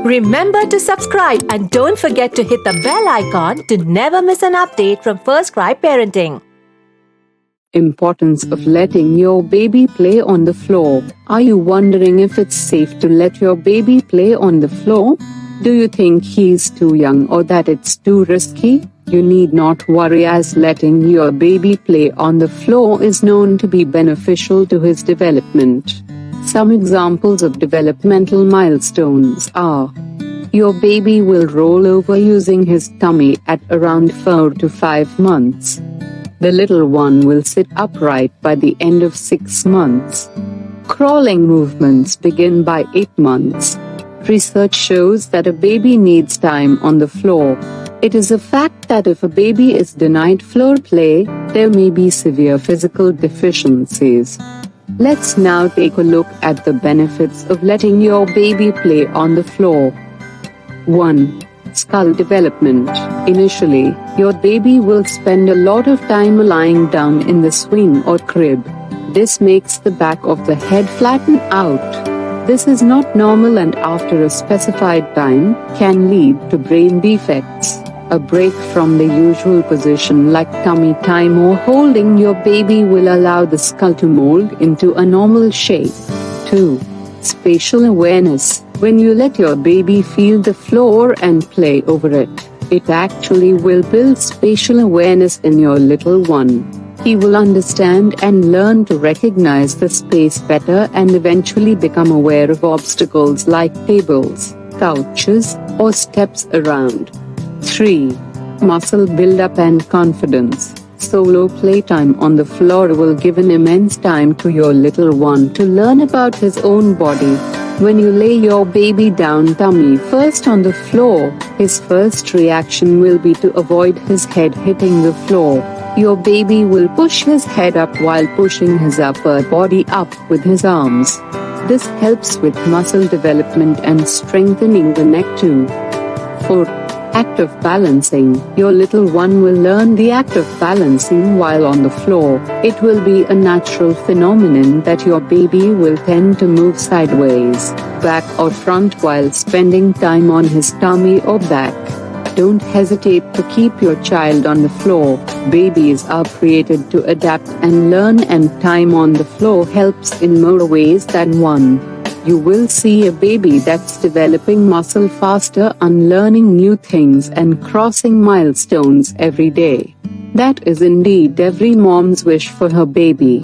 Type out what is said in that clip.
Remember to subscribe and don't forget to hit the bell icon to never miss an update from First Cry Parenting. Importance of letting your baby play on the floor. Are you wondering if it's safe to let your baby play on the floor? Do you think he's too young or that it's too risky? You need not worry, as letting your baby play on the floor is known to be beneficial to his development. Some examples of developmental milestones are: your baby will roll over using his tummy at around 4 to 5 months. The little one will sit upright by the end of 6 months. Crawling movements begin by 8 months. Research shows that a baby needs time on the floor. It is a fact that if a baby is denied floor play, there may be severe physical deficiencies. Let's now take a look at the benefits of letting your baby play on the floor. 1. Skull development. Initially, your baby will spend a lot of time lying down in the swing or crib. This makes the back of the head flatten out. This is not normal and after a specified time, can lead to brain defects. A break from the usual position like tummy time or holding your baby will allow the skull to mold into a normal shape. 2. Spatial awareness. When you let your baby feel the floor and play over it, it actually will build spatial awareness in your little one. He will understand and learn to recognize the space better and eventually become aware of obstacles like tables, couches, or steps around. 3. Muscle build-up and confidence. Solo playtime on the floor will give an immense time to your little one to learn about his own body. When you lay your baby down tummy first on the floor, his first reaction will be to avoid his head hitting the floor. Your baby will push his head up while pushing his upper body up with his arms. This helps with muscle development and strengthening the neck too. 4. Act of balancing. Your little one will learn the act of balancing while on the floor. It will be a natural phenomenon that your baby will tend to move sideways, back or front while spending time on his tummy or back. Don't hesitate to keep your child on the floor. Babies are created to adapt and learn, and time on the floor helps in more ways than one. You will see a baby that's developing muscle faster, unlearning new things and crossing milestones every day. That is indeed every mom's wish for her baby.